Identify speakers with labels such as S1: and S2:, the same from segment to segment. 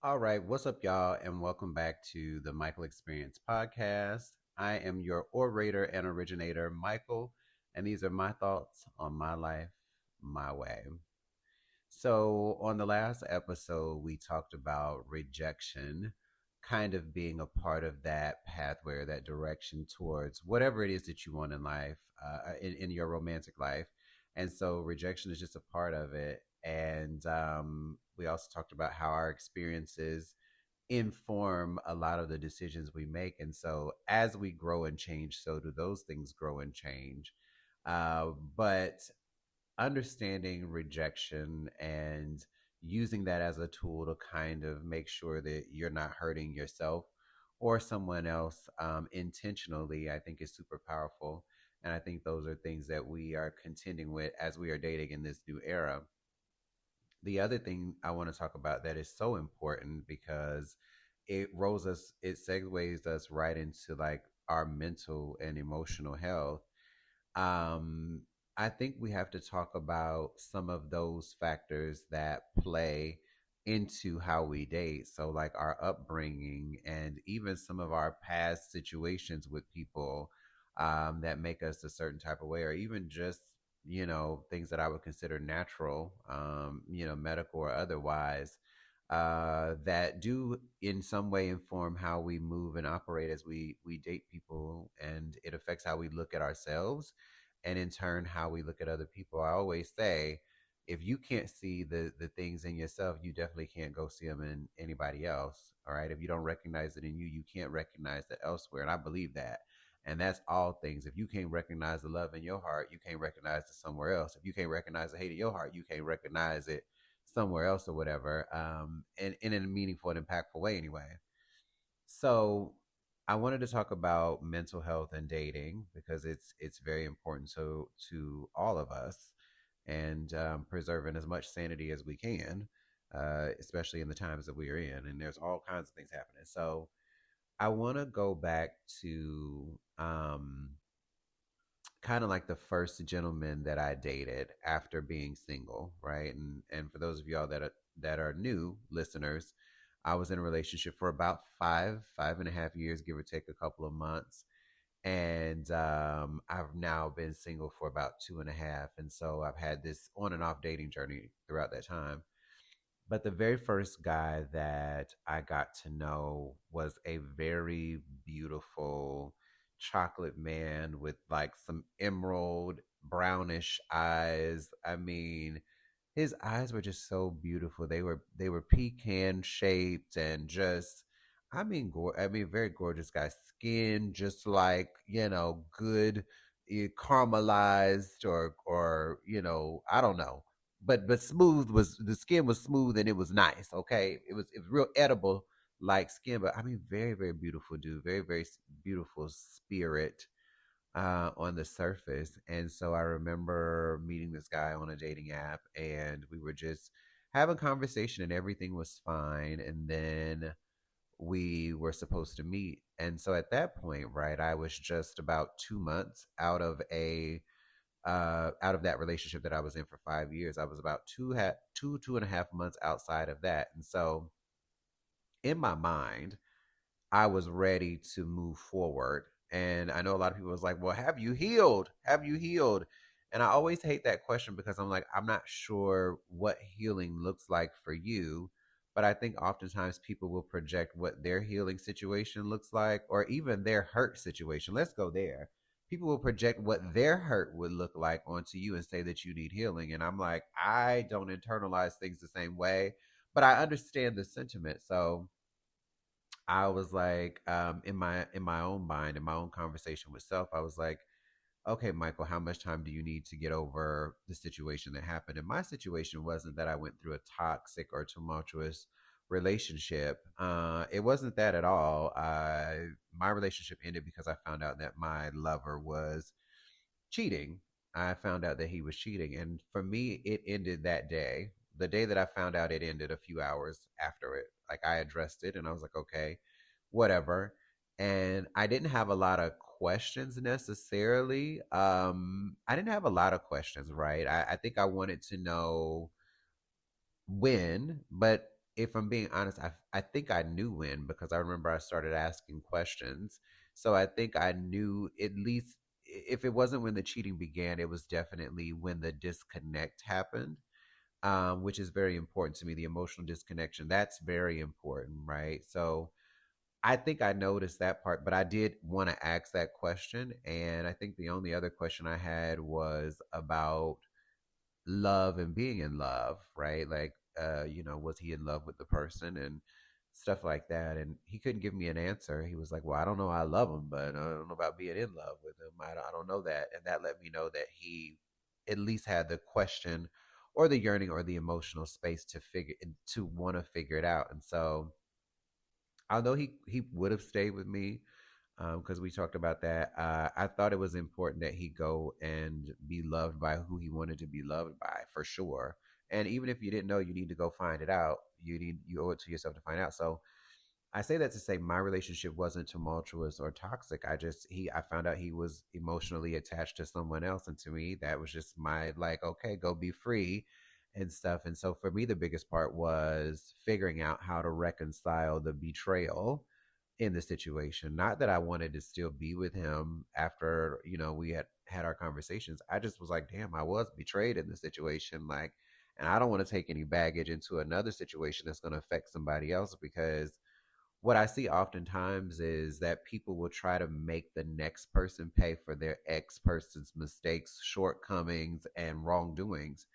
S1: All right, what's up, y'all, and welcome back to the Michael Experience podcast. I am your orator and originator, Michael, and these are my thoughts on my life, my way. So, on the last episode, we talked about rejection kind of being a part of that pathway or that direction towards whatever it is that you want in life, in your romantic life. And so, rejection is just a part of it. And we also talked about how our experiences inform a lot of the decisions we make. And so, as we grow and change, so do those things grow and change. But understanding rejection and using that as a tool to kind of make sure that you're not hurting yourself or someone else intentionally, I think is super powerful. And I think those are things that we are contending with as we are dating in this new era. The other thing I want to talk about that is so important because it segues us right into like our mental and emotional health. um, I think we have to talk about some of those factors that play into how we date. So, like our upbringing and even some of our past situations with people that make us a certain type of way, or even just, things that I would consider natural, medical or otherwise, that do in some way inform how we move and operate as we date people, and it affects how we look at ourselves, and in turn how we look at other people. I always say, if you can't see the things in yourself, you definitely can't go see them in anybody else. All right, if you don't recognize it in you, you can't recognize it elsewhere, and I believe that. And that's all things. If you can't recognize the love in your heart, you can't recognize it somewhere else. If you can't recognize the hate in your heart, you can't recognize it somewhere else or whatever, and in a meaningful and impactful way anyway. So I wanted to talk about mental health and dating because it's very important to all of us, and preserving as much sanity as we can, especially in the times that we are in. And there's all kinds of things happening. So I want to go back to kind of like the first gentleman that I dated after being single, right? And for those of y'all that are new listeners, I was in a relationship for about 5.5 years, give or take a couple of months. And I've now been single for about 2.5. And so I've had this on and off dating journey throughout that time. But the very first guy that I got to know was a very beautiful chocolate man with like some emerald brownish eyes. I mean, his eyes were just so beautiful. They were pecan shaped and just, I mean, very gorgeous guy. Skin just like, good, caramelized, or I don't know, but smooth. Was the skin was smooth and it was nice. Okay, it was real edible like skin. But I mean, very very beautiful dude, very very beautiful spirit on the surface. And so I remember meeting this guy on a dating app, and we were just having conversation, and everything was fine. And then we were supposed to meet. And so at that point, right, I was just about 2 months out of that relationship that I was in for 5 years. I was about 2.5 months outside of that. And so in my mind, I was ready to move forward. And I know a lot of people was like, well, have you healed? Have you healed? And I always hate that question because I'm like, I'm not sure what healing looks like for you. But I think oftentimes people will project what their healing situation looks like, or even their hurt situation. Let's go there. People will project what their hurt would look like onto you and say that you need healing. And I'm like, I don't internalize things the same way, but I understand the sentiment. So I was like, in my own mind, in my own conversation with self, I was like, okay, Michael, how much time do you need to get over the situation that happened? And my situation wasn't that I went through a toxic or tumultuous relationship. It wasn't that at all. My relationship ended because I found out that my lover was cheating. I found out that he was cheating. And for me, it ended that day. The day that I found out, it ended a few hours after it. Like I addressed it and I was like, okay, whatever. And I didn't have a lot of questions necessarily. I didn't have a lot of questions, right? I think I wanted to know when, but if I'm being honest, I think I knew when, because I remember I started asking questions. So I think I knew at least, if it wasn't when the cheating began, it was definitely when the disconnect happened, which is very important to me. The emotional disconnection, that's very important, right? So I think I noticed that part, but I did want to ask that question. And I think the only other question I had was about love and being in love, right? Like, was he in love with the person and stuff like that? And he couldn't give me an answer. He was like, well, I don't know. I love him, but I don't know about being in love with him. I don't know that. And that let me know that he at least had the question or the yearning or the emotional space to want to figure it out. And so, although he would have stayed with me, because we talked about that. I thought it was important that he go and be loved by who he wanted to be loved by, for sure. And even if you didn't know, you need to go find it out. You owe it to yourself to find out. So I say that to say my relationship wasn't tumultuous or toxic. I found out he was emotionally attached to someone else, and to me that was just my, like, okay, go be free and stuff. And so for me the biggest part was figuring out how to reconcile the betrayal in the situation. Not that I wanted to still be with him after, we had our conversations. I just was like, damn, I was betrayed in the situation, like, and I don't want to take any baggage into another situation that's going to affect somebody else, because what I see oftentimes is that people will try to make the next person pay for their ex person's mistakes, shortcomings, and wrongdoings.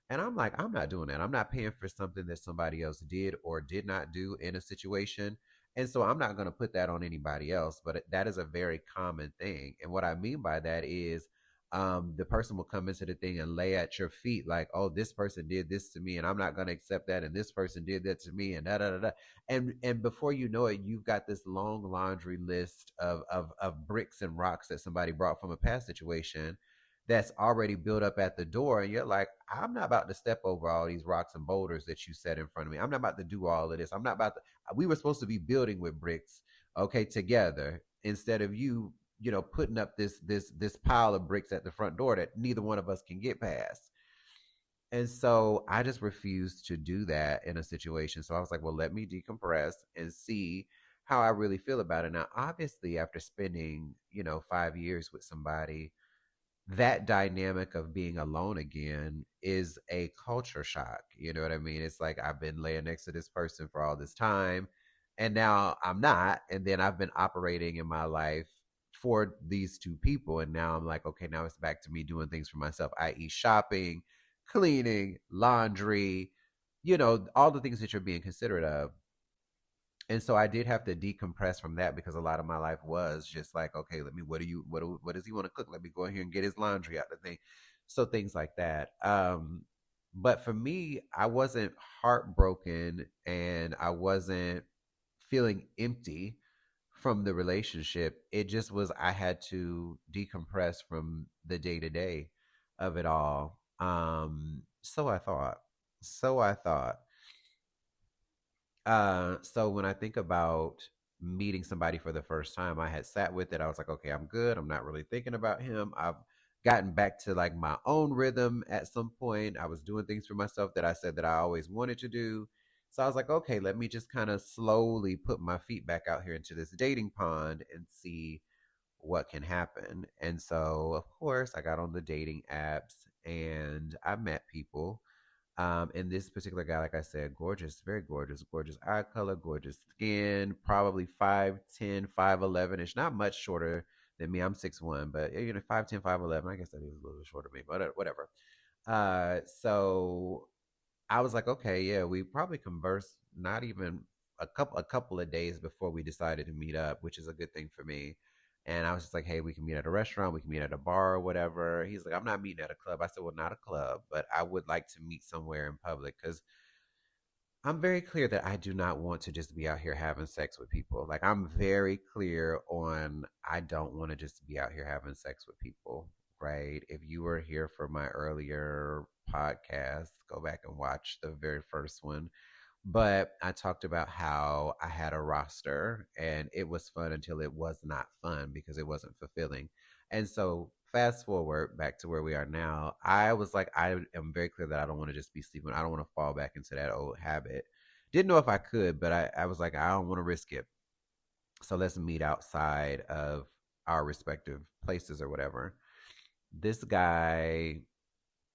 S1: And I'm like, I'm not doing that. I'm not paying for something that somebody else did or did not do in a situation. And so I'm not going to put that on anybody else. But that is a very common thing. And what I mean by that is, the person will come into the thing and lay at your feet like, oh, this person did this to me and I'm not going to accept that. And this person did that to me and da da da da. And before you know it, you've got this long laundry list of bricks and rocks that somebody brought from a past situation that's already built up at the door, and you're like, I'm not about to step over all these rocks and boulders that you set in front of me. I'm not about to do all of this. I'm not about to. We were supposed to be building with bricks, okay, together, instead of putting up this pile of bricks at the front door that neither one of us can get past. And so I just refused to do that in a situation. So I was like, well, let me decompress and see how I really feel about it. Now, obviously, after spending 5 years with somebody, that dynamic of being alone again is a culture shock. You know what I mean? It's like I've been laying next to this person for all this time, and now I'm not. And then I've been operating in my life for these two people. And now I'm like, okay, now it's back to me doing things for myself, i.e., shopping, cleaning, laundry, all the things that you're being considerate of. And so I did have to decompress from that, because a lot of my life was just like, okay, let me, what does he want to cook? Let me go in here and get his laundry out the thing. So things like that. But for me, I wasn't heartbroken and I wasn't feeling empty from the relationship. It just was, I had to decompress from the day to day of it all. So I thought. So I thought. So when I think about meeting somebody for the first time, I had sat with it. I was like, okay, I'm good. I'm not really thinking about him. I've gotten back to like my own rhythm at some point. I was doing things for myself that I said that I always wanted to do. So I was like, okay, let me just kind of slowly put my feet back out here into this dating pond and see what can happen. And so, of course, I got on the dating apps and I met people. And this particular guy, like I said, gorgeous, very gorgeous, gorgeous eye color, gorgeous skin, probably 5'10", 5'11 ish, not much shorter than me. I'm 6'1", but 5'10", 5'11. I guess that is a little shorter than me, but whatever. So I was like, okay, yeah, we probably conversed not even a couple of days before we decided to meet up, which is a good thing for me. And I was just like, hey, we can meet at a restaurant, we can meet at a bar or whatever. He's like, I'm not meeting at a club. I said, well, not a club, but I would like to meet somewhere in public, because I'm very clear that I do not want to just be out here having sex with people. Like, I'm very clear on, I don't want to just be out here having sex with people, right? If you were here for my earlier podcast, go back and watch the very first one. But I talked about how I had a roster and it was fun until it was not fun because it wasn't fulfilling. And so, fast forward back to where we are now, I was like, I am very clear that I don't want to just be sleeping. I don't want to fall back into that old habit. Didn't know if I could, but I was like, I don't want to risk it. So let's meet outside of our respective places or whatever. This guy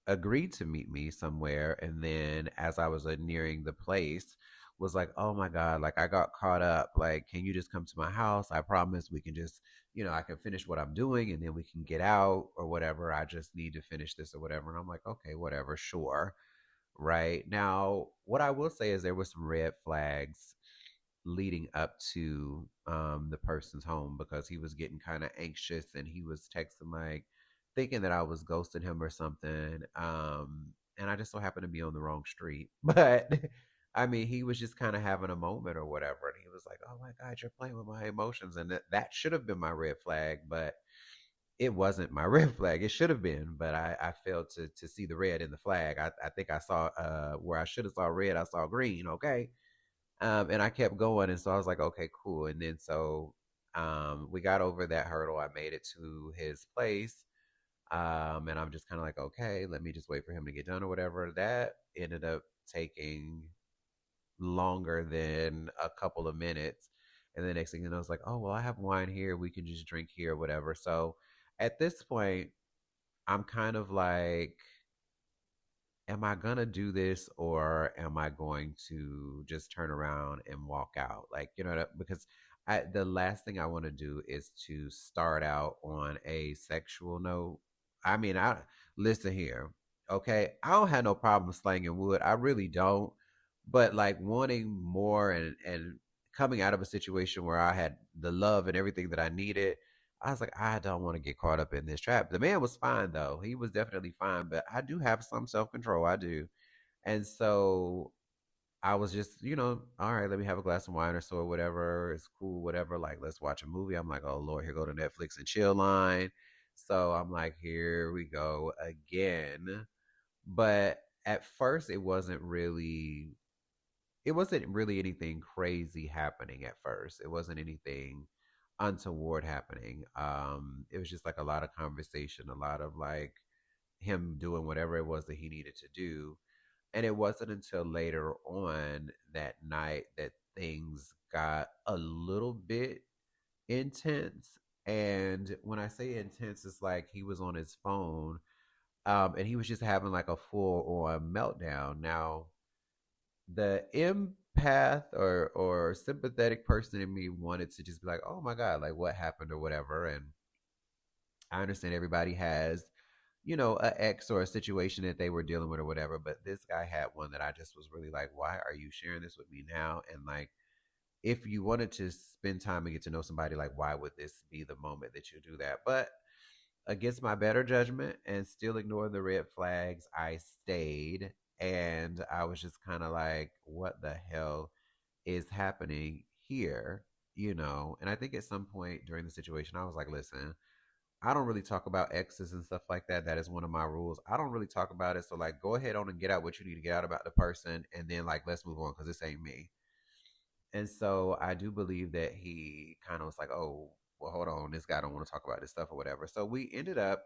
S1: agreed to meet me somewhere, and then as I was nearing the place, was like, oh my god, like I got caught up, like can you just come to my house? I promise we can just, I can finish what I'm doing and then we can get out or whatever. I just need to finish this or whatever. And I'm like, okay, whatever, sure. Right now, what I will say is there were some red flags leading up to the person's home, because he was getting kind of anxious and he was texting like thinking that I was ghosting him or something. And I just so happened to be on the wrong street. But I mean, he was just kind of having a moment or whatever. And he was like, oh my God, you're playing with my emotions. And that should have been my red flag, but it wasn't my red flag. It should have been, but I failed to see the red in the flag. I think I saw where I should have saw red, I saw green. Okay. And I kept going, and so I was like, okay, cool. And then so we got over that hurdle. I made it to his place, and I'm just kind of like, okay, let me just wait for him to get done or whatever. That ended up taking longer than a couple of minutes, and the next thing you know, I was like, oh well, I have wine here. We can just drink here, or whatever. So at this point, I'm kind of like, am I gonna do this or am I going to just turn around and walk out? Like, because the last thing I want to do is to start out on a sexual note. I mean, I listen here, okay? I don't have no problem slanging wood. I really don't. But like wanting more and coming out of a situation where I had the love and everything that I needed, I was like, I don't want to get caught up in this trap. The man was fine though. He was definitely fine, but I do have some self control. I do. And so I was just, all right, let me have a glass of wine or so or whatever. It's cool, whatever. Like, let's watch a movie. I'm like, oh Lord, here go to Netflix and chill line. So I'm like, here we go again. But at first it wasn't really anything crazy happening at first. It wasn't anything untoward happening. It was just like a lot of conversation, a lot of like him doing whatever it was that he needed to do. And it wasn't until later on that night that things got a little bit intense. And when I say intense, it's like he was on his phone, and he was just having like a full on meltdown. Now, the empath or sympathetic person in me wanted to just be like, oh my God, like what happened or whatever. And I understand everybody has, a ex or a situation that they were dealing with or whatever. But this guy had one that I just was really like, why are you sharing this with me now? And like, if you wanted to spend time and get to know somebody, like, why would this be the moment that you do that? But against my better judgment and still ignoring the red flags, I stayed. And I was just kind of like, what the hell is happening here? And I think at some point during the situation, I was like, listen, I don't really talk about exes and stuff like that. That is one of my rules. I don't really talk about it. So, like, go ahead on and get out what you need to get out about the person. And then, like, let's move on because this ain't me. And so I do believe that he kind of was like, oh, well, hold on. This guy don't want to talk about this stuff or whatever. So we ended up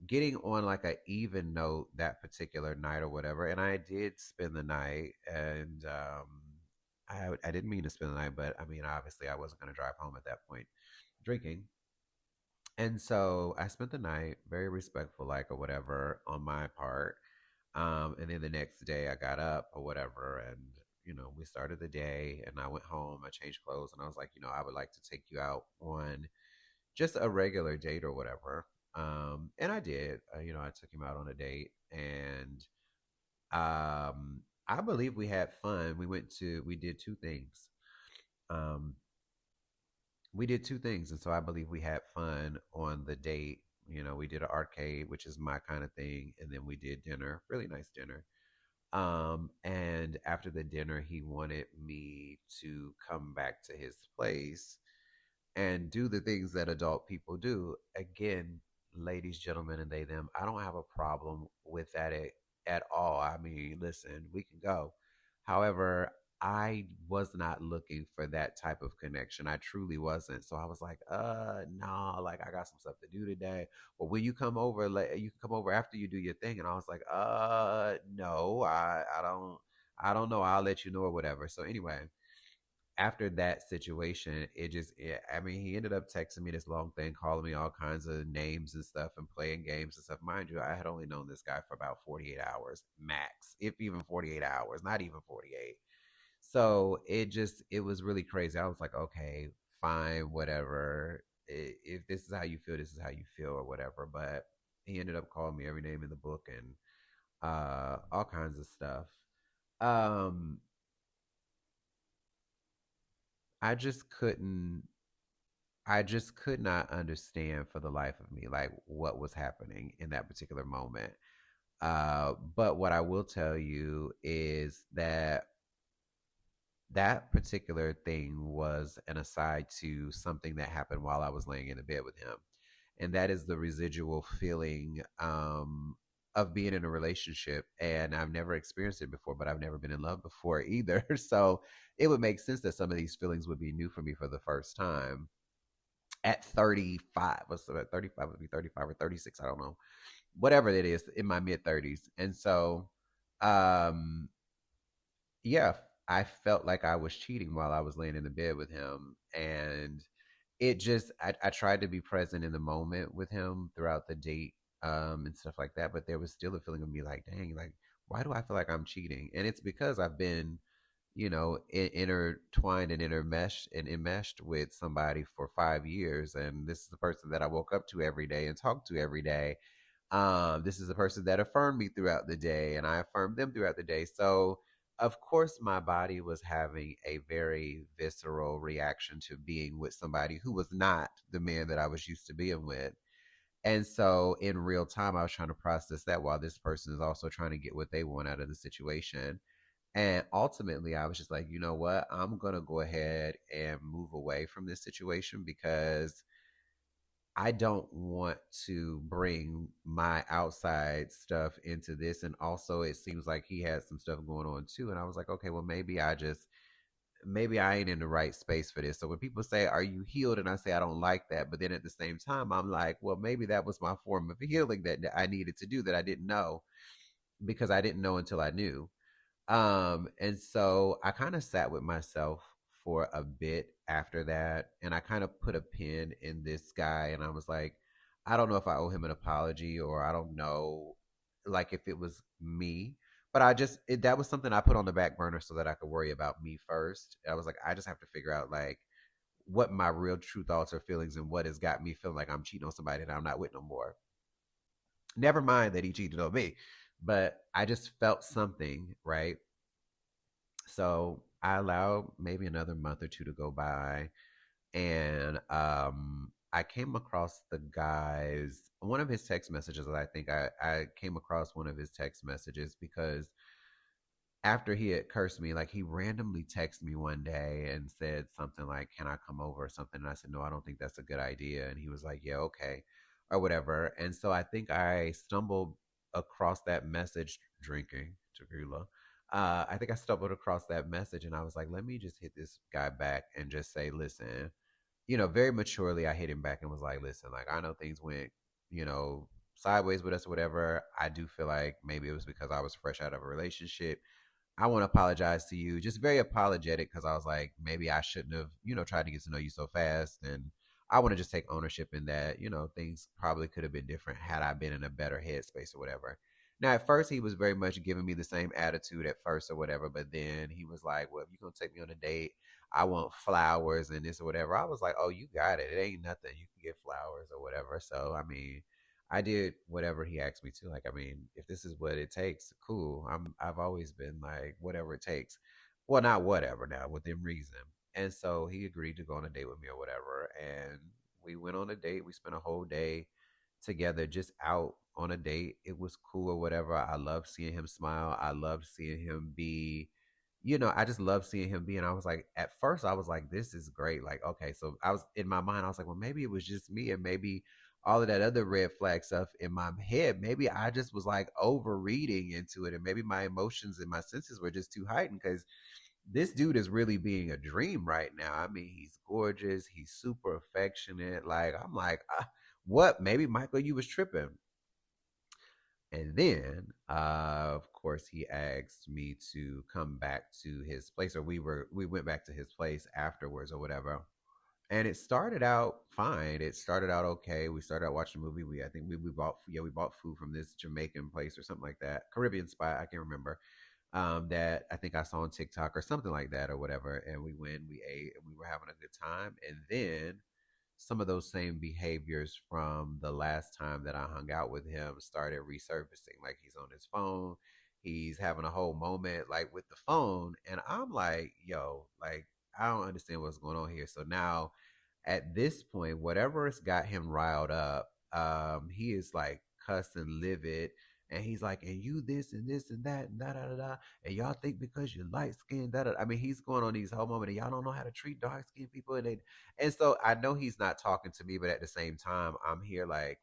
S1: getting on like a even note that particular night or whatever. And I did spend the night, and I didn't mean to spend the night, but I mean, obviously I wasn't going to drive home at that point drinking. And so I spent the night very respectful, like, or whatever, on my part. And then the next day I got up or whatever, and we started the day, and I went home, I changed clothes, and I was like, I would like to take you out on just a regular date or whatever. And I did. I took him out on a date, and I believe we had fun. We did two things. Um, we did two things, and so I believe we had fun on the date. We did an arcade, which is my kind of thing, and then we did dinner, really nice dinner. And after the dinner, he wanted me to come back to his place and do the things that adult people do. Again, ladies, gentlemen, and they, them, I don't have a problem with that at all. I mean, listen, we can go. However, I was not looking for that type of connection. I truly wasn't. So I was like, nah, like I got some stuff to do today. But when you come over, like you can come over after you do your thing. And I was like, no, I don't. I don't know. I'll let you know or whatever. So anyway, after that situation, I mean, he ended up texting me this long thing, calling me all kinds of names and stuff and playing games and stuff. Mind you, I had only known this guy for about 48 hours max, if even 48 hours, not even 48. So it was really crazy. I was like, okay, fine, whatever. If this is how you feel, this is how you feel or whatever. But he ended up calling me every name in the book and all kinds of stuff. Um, I just couldn't I just could not understand for the life of me like what was happening in that particular moment. But what I will tell you is that that particular thing was an aside to something that happened while I was laying in the bed with him. And that is the residual feeling of being in a relationship. And I've never experienced it before, but I've never been in love before either. So it would make sense that some of these feelings would be new for me for the first time at 35. What's that? 35 would be 35 or 36. I don't know. Whatever it is in my mid 30s. And so, um, yeah, I felt like I was cheating while I was laying in the bed with him. And I tried to be present in the moment with him throughout the date and stuff like that. But there was still a feeling of me like, dang, like, why do I feel like I'm cheating? And it's because I've been intertwined and intermeshed and enmeshed with somebody for 5 years. And this is the person that I woke up to every day and talked to every day. This is the person that affirmed me throughout the day, and I affirmed them throughout the day. So, of course, my body was having a very visceral reaction to being with somebody who was not the man that I was used to being with. And so, in real time, I was trying to process that while this person is also trying to get what they want out of the situation. And ultimately, I was just like, you know what? I'm going to go ahead and move away from this situation because I don't want to bring my outside stuff into this. And also, it seems like he had some stuff going on too. And I was like, okay, well, maybe I ain't in the right space for this. So when people say, are you healed? And I say, I don't like that. But then at the same time, I'm like, well, maybe that was my form of healing that I needed to do that I didn't know because I didn't know until I knew. And so I kind of sat with myself for a bit after that, and I kind of put a pin in this guy, and I was like, I don't know if I owe him an apology or I don't know, like if it was me, but that was something I put on the back burner so that I could worry about me first. I was like, I just have to figure out like what my real true thoughts or feelings and what has got me feeling like I'm cheating on somebody that I'm not with no more. Never mind that he cheated on me, but I just felt something, right? So I allowed maybe another month or two to go by, and I came across the guy's one of his text messages. I think I came across one of his text messages because after he had cursed me, like he randomly texted me one day and said something like, "Can I come over?" or something. And I said, "No, I don't think that's a good idea." And he was like, "Yeah, okay," or whatever. And so I think I stumbled across that message drinking tequila. I think I stumbled across that message and I was like, let me just hit this guy back and just say, listen, very maturely, I hit him back and was like, listen, like, I know things went, sideways with us or whatever. I do feel like maybe it was because I was fresh out of a relationship. I want to apologize to you. Just very apologetic because I was like, maybe I shouldn't have, tried to get to know you so fast. And I want to just take ownership in that, things probably could have been different had I been in a better headspace or whatever. Now, at first, he was very much giving me the same attitude at first or whatever. But then he was like, well, if you're going to take me on a date, I want flowers and this or whatever. I was like, oh, you got it. It ain't nothing. You can get flowers or whatever. So, I mean, I did whatever he asked me to. Like, I mean, if this is what it takes, cool. I've always been like whatever it takes. Well, not whatever now, within reason. And so he agreed to go on a date with me or whatever. And we went on a date. We spent a whole day together, just out on a date. It was cool or whatever. I loved seeing him smile. I loved seeing him be, I just love seeing him be. And I was like, at first, I was like, this is great. Like, okay. So I was in my mind, I was like, well, maybe it was just me and maybe all of that other red flag stuff in my head. Maybe I just was like overreading into it, and maybe my emotions and my senses were just too heightened because this dude is really being a dream right now. I mean, he's gorgeous, he's super affectionate. Like, I'm like, what? Maybe Michael, you was tripping. And then, of course, he asked me to come back to his place, or we went back to his place afterwards, or whatever. And it started out fine. It started out okay. We started out watching a movie. I think we bought we bought food from this Jamaican place or something like that, Caribbean spot. I can't remember. That I think I saw on TikTok or something like that or whatever. And we went, we ate, and we were having a good time. And then some of those same behaviors from the last time that I hung out with him started resurfacing. Like he's on his phone, he's having a whole moment like with the phone, and I'm like, yo, like I don't understand what's going on here. So now at this point, whatever has got him riled up, he is like cussing livid. And he's like, and you this and that and da da da da. And y'all think because you're light skinned, da da. I mean, he's going on these whole moment, and y'all don't know how to treat dark skinned people. And so I know he's not talking to me, but at the same time, I'm here like,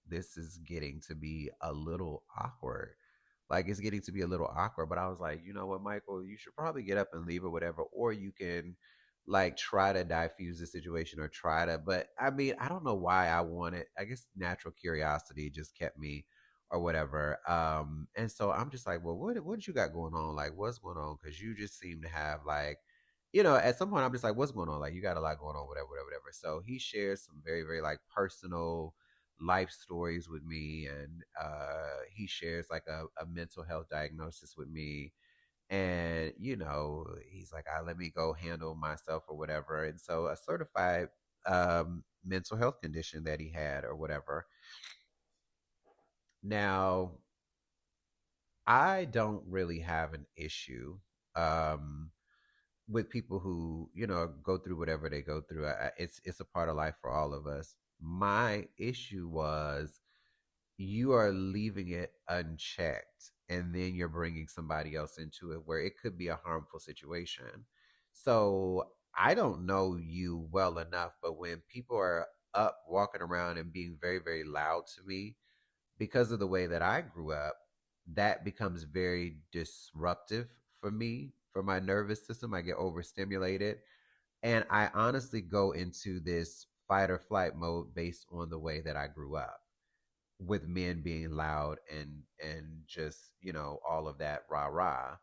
S1: this is getting to be a little awkward. Like it's getting to be a little awkward. But I was like, you know what, Michael, you should probably get up and leave or whatever, or you can like try to diffuse the situation or try to. But I mean, I don't know why I wanted. I guess natural curiosity just kept me or whatever. And so I'm just like, well, what you got going on? Like, what's going on? Because you just seem to have like, at some point I'm just like, what's going on? Like, you got a lot going on, whatever, whatever, whatever. So he shares some very, very like personal life stories with me, and he shares like a mental health diagnosis with me. And he's like, let me go handle myself or whatever. And so a certified mental health condition that he had or whatever. Now, I don't really have an issue um, with people who go through whatever they go through. It's a part of life for all of us. My issue was you are leaving it unchecked, and then you're bringing somebody else into it where it could be a harmful situation. So I don't know you well enough, but when people are up walking around and being very, very loud to me because of the way that I grew up, that becomes very disruptive for me, for my nervous system. I get overstimulated, and I honestly go into this fight or flight mode based on the way that I grew up, with men being loud and just all of that rah rah.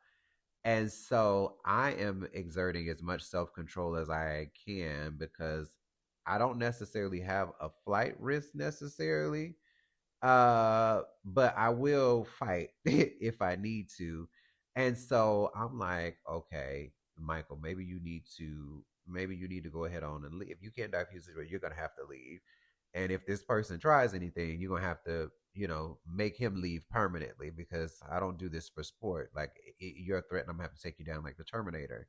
S1: And so I am exerting as much self-control as I can, because I don't necessarily have a flight risk necessarily, but I will fight if I need to. And so I'm like, okay, Michael, maybe you need to go ahead on and leave. If you can't diffuse it, you're gonna have to leave. And if this person tries anything, you're gonna have to, make him leave permanently, because I don't do this for sport. Like you're a threat, and I'm gonna have to take you down like the Terminator.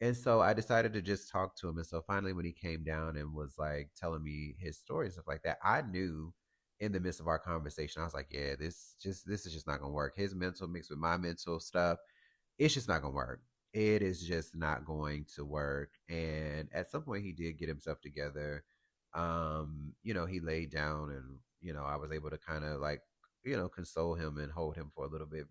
S1: And so I decided to just talk to him. And so finally, when he came down and was like telling me his story and stuff like that, I knew in the midst of our conversation, I was like, yeah, this is just not gonna work. His mental mixed with my mental stuff, it's just not gonna work. It is just not going to work. And at some point he did get himself together. He laid down, and I was able to kind of like, console him and hold him for a little bit.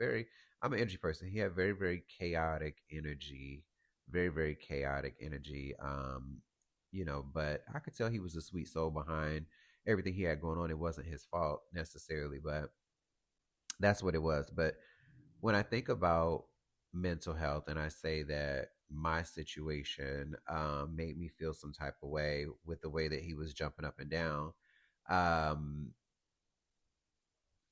S1: I'm an energy person. He had very, very chaotic energy, very, very chaotic energy. But I could tell he was a sweet soul behind everything he had going on. It wasn't his fault necessarily, but that's what it was. But when I think about mental health, and I say that my situation made me feel some type of way with the way that he was jumping up and down, um,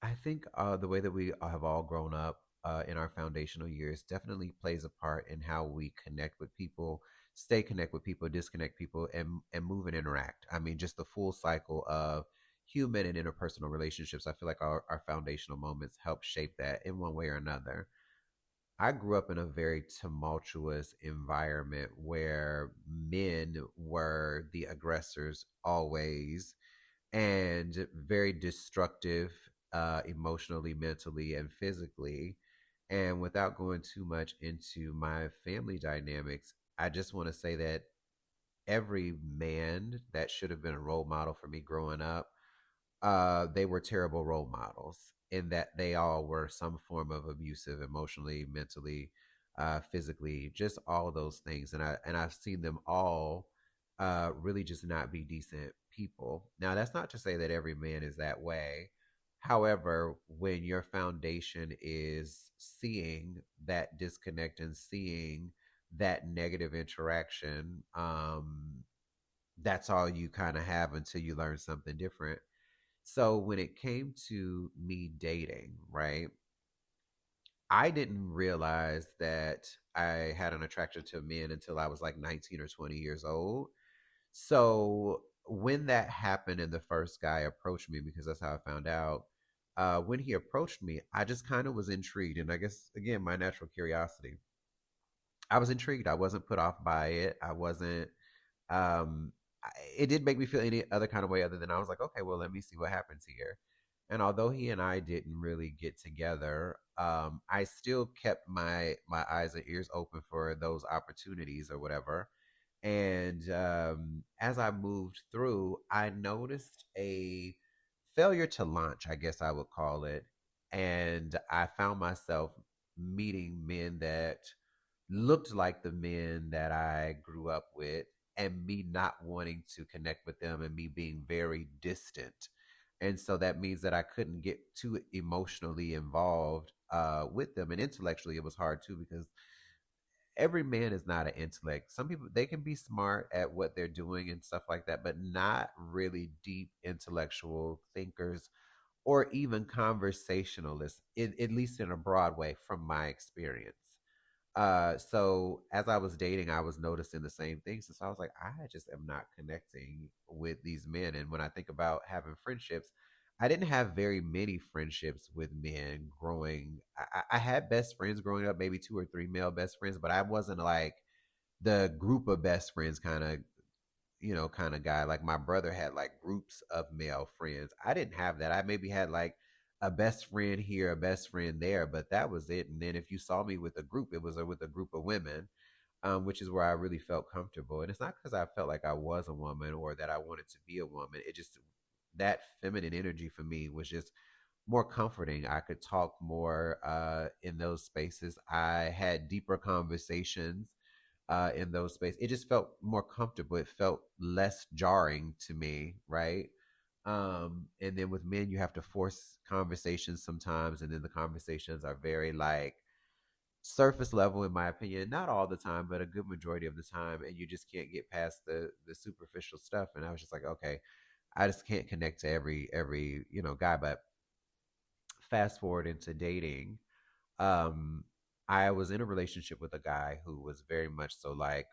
S1: I think the way that we have all grown up in our foundational years definitely plays a part in how we connect with people, stay connect with people, disconnect people, and move and interact. I mean, just the full cycle of human and interpersonal relationships. I feel like our foundational moments help shape that in one way or another. I grew up in a very tumultuous environment where men were the aggressors always, and very destructive, emotionally, mentally, and physically. And without going too much into my family dynamics, I just want to say that every man that should have been a role model for me growing up, they were terrible role models, in that they all were some form of abusive, emotionally, mentally, physically, just all those things. And I've seen them all really just not be decent people. Now, that's not to say that every man is that way. However, when your foundation is seeing that disconnect and seeing that negative interaction, that's all you kind of have until you learn something different. So when it came to me dating, right, I didn't realize that I had an attraction to men until I was like 19 or 20 years old. So when that happened and the first guy approached me, because that's how I found out, when he approached me, I just kind of was intrigued. And I guess, again, my natural curiosity, I was intrigued. I wasn't put off by it. I wasn't, it didn't make me feel any other kind of way other than I was like, okay, well, let me see what happens here. And although he and I didn't really get together, I still kept my eyes and ears open for those opportunities or whatever. And as I moved through, I noticed a failure to launch, I guess I would call it. And I found myself meeting men that looked like the men that I grew up with, and me not wanting to connect with them and me being very distant. And so that means that I couldn't get too emotionally involved with them. And intellectually, it was hard too because every man is not an intellect. Some people, they can be smart at what they're doing and stuff like that, but not really deep intellectual thinkers or even conversationalists, at least in a broad way from my experience. So as I was dating, I was noticing the same things. So I was like, I just am not connecting with these men. And when I think about having friendships, I didn't have very many friendships with men growing. I had best friends growing up, maybe two or three male best friends, but I wasn't like the group of best friends kind of, kind of guy. Like my brother had like groups of male friends. I didn't have that. I maybe had like a best friend here, a best friend there, but that was it. And then if you saw me with a group, it was with a group of women, which is where I really felt comfortable. And it's not because I felt like I was a woman or that I wanted to be a woman. It just, that feminine energy for me was just more comforting. I could talk more in those spaces. I had deeper conversations in those spaces. It just felt more comfortable. It felt less jarring to me, right? And then with men, you have to force conversations sometimes, and then the conversations are very like surface level, in my opinion. Not all the time, but a good majority of the time, and you just can't get past the superficial stuff. And I was just like, okay, I just can't connect to every guy. But fast forward into dating, um I was in a relationship with a guy who was very much so like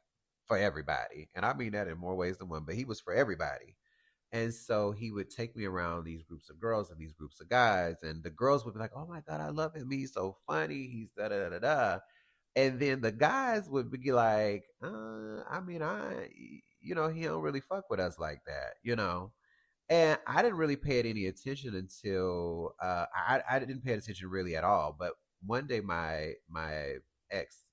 S1: for everybody, and I mean that in more ways than one, but he was for everybody. And so he would take me around these groups of girls and these groups of guys, and the girls would be like, oh my god, I love him, he's so funny, he's da da da da. And then the guys would be like, I mean, he don't really fuck with us like that. And I didn't really pay it any attention until I didn't pay attention really at all. But one day, my ex,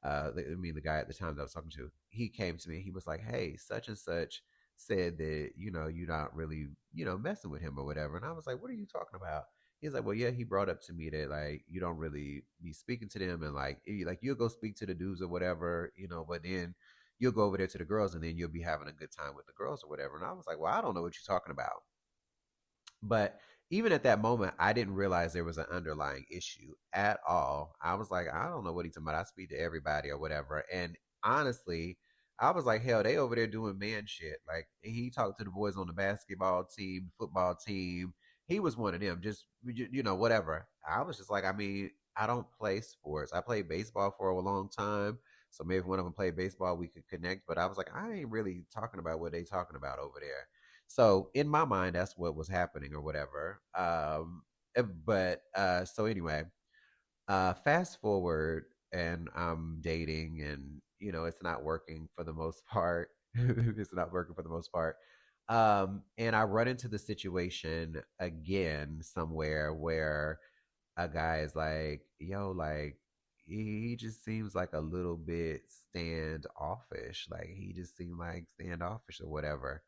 S1: I mean the guy at the time that I was talking to, he came to me. He was like, "Hey, such and such said that you're not really messing with him or whatever." And I was like, "What are you talking about?" He's like, "Well, yeah, he brought up to me that like you don't really be speaking to them, and like you'll go speak to the dudes or whatever, but then." You'll go over there to the girls and then you'll be having a good time with the girls or whatever. And I was like, well, I don't know what you're talking about. But even at that moment, I didn't realize there was an underlying issue at all. I was like, I don't know what he's talking about. I speak to everybody or whatever. And honestly, I was like, hell, they over there doing man shit. Like he talked to the boys on the basketball team, football team. He was one of them, just whatever. I was just like, I mean, I don't play sports. I played baseball for a long time. So maybe if one of them played baseball, we could connect. But I was like, I ain't really talking about what they talking about over there. So in my mind, that's what was happening or whatever. But so anyway, fast forward and I'm dating and it's not working for the most part. It's not working for the most part. And I run into the situation again somewhere where a guy is like, yo, like he just seems like a little bit standoffish. Like he just seemed like standoffish or whatever.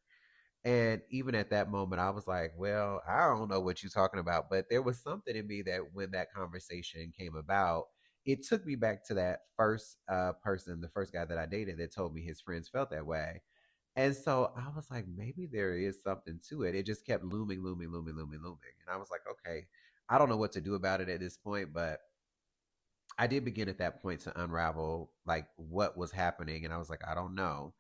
S1: And even at that moment, I was like, well, I don't know what you're talking about. But there was something in me that when that conversation came about, it took me back to that first person, the first guy that I dated that told me his friends felt that way. And so I was like, maybe there is something to it. It just kept looming, looming, looming, looming, looming. And I was like, okay, I don't know what to do about it at this point, but I did begin at that point to unravel like what was happening. And I was like, I don't know.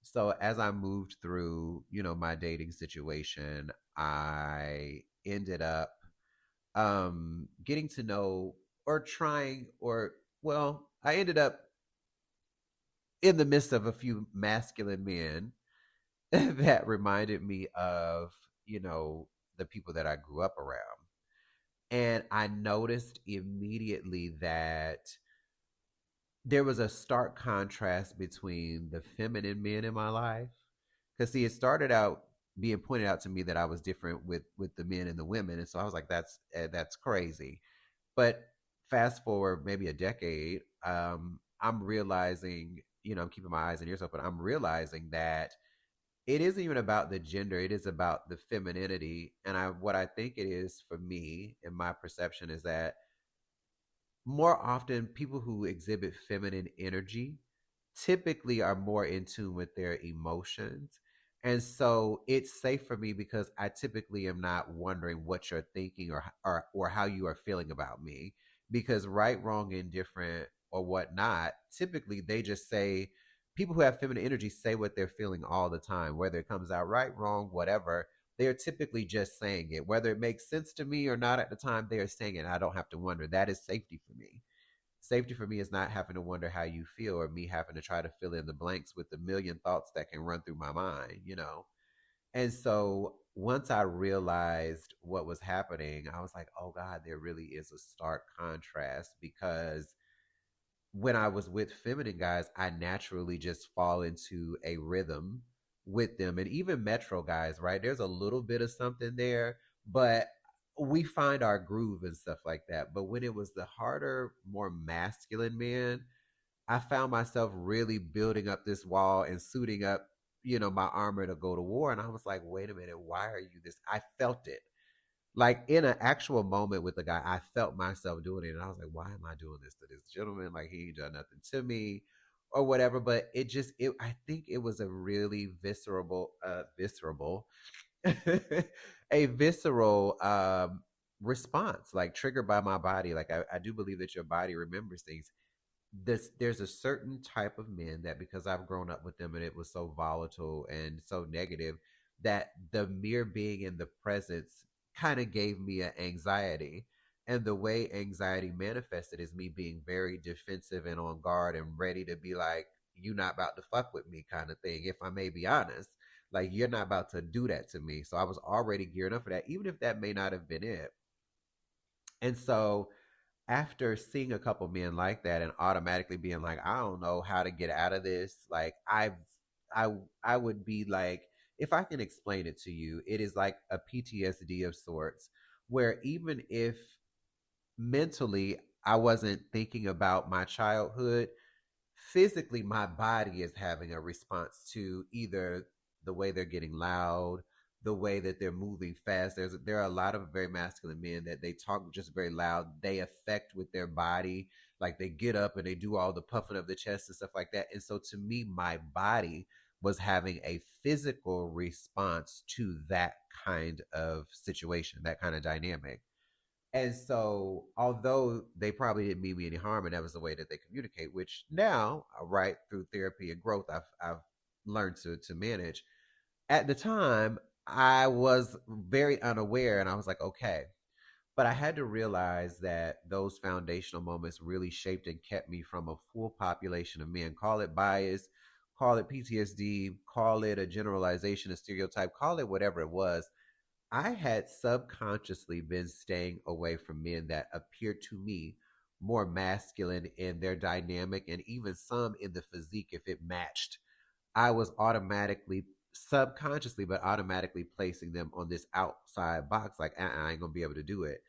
S1: So as I moved through, my dating situation, I ended up getting to know or trying or well, I ended up in the midst of a few masculine men that reminded me of, you know, the people that I grew up around. And I noticed immediately that there was a stark contrast between the feminine men in my life. Because see, it started out being pointed out to me that I was different with the men and the women, and so I was like, that's crazy. But fast forward maybe a decade, I'm realizing, I'm keeping my eyes and ears open. I'm realizing that it isn't even about the gender; it is about the femininity. And what I think it is for me, and my perception is that more often people who exhibit feminine energy typically are more in tune with their emotions. And so it's safe for me because I typically am not wondering what you're thinking or how you are feeling about me. Because right, wrong, indifferent, or whatnot, typically they just say people who have feminine energy say what they're feeling all the time, whether it comes out right, wrong, whatever. They're typically just saying it. Whether it makes sense to me or not at the time, they are saying it. And I don't have to wonder. That is safety for me. Safety for me is not having to wonder how you feel or me having to try to fill in the blanks with the million thoughts that can run through my mind. And so once I realized what was happening, I was like, oh God, there really is a stark contrast because when I was with feminine guys, I naturally just fall into a rhythm with them. And even metro guys, right? There's a little bit of something there, but we find our groove and stuff like that. But when it was the harder, more masculine men, I found myself really building up this wall and suiting up, my armor to go to war. And I was like, wait a minute, why are you this? I felt it like in an actual moment with the guy, I felt myself doing it, and I was like, "Why am I doing this to this gentleman? Like he ain't done nothing to me, or whatever." But I think it was a really visceral, a visceral response, like triggered by my body. Like I do believe that your body remembers things. There's a certain type of men that because I've grown up with them and it was so volatile and so negative that the mere being in the presence kind of gave me an anxiety. And the way anxiety manifested is me being very defensive and on guard and ready to be like, you not about to fuck with me kind of thing, if I may be honest. Like you're not about to do that to me. So I was already geared up for that, even if that may not have been it. And so after seeing a couple men like that and automatically being like, I don't know how to get out of this, like I would be like, if I can explain it to you, it is like a PTSD of sorts, where even if mentally I wasn't thinking about my childhood, physically my body is having a response to either the way they're getting loud, the way that they're moving fast. There are a lot of very masculine men that they talk just very loud. They affect with their body, like they get up and they do all the puffing of the chest and stuff like that. And so to me, my body was having a physical response to that kind of situation, that kind of dynamic. And so, although they probably didn't mean me any harm, and that was the way that they communicate, which now, right through therapy and growth, I've learned to manage. At the time, I was very unaware, and I was like, okay. But I had to realize that those foundational moments really shaped and kept me from a full population of men. Call it bias, call it PTSD, call it a generalization, a stereotype, call it whatever it was. I had subconsciously been staying away from men that appeared to me more masculine in their dynamic and even some in the physique if it matched. I was automatically, subconsciously, but automatically placing them on this outside box like, I ain't gonna be able to do it.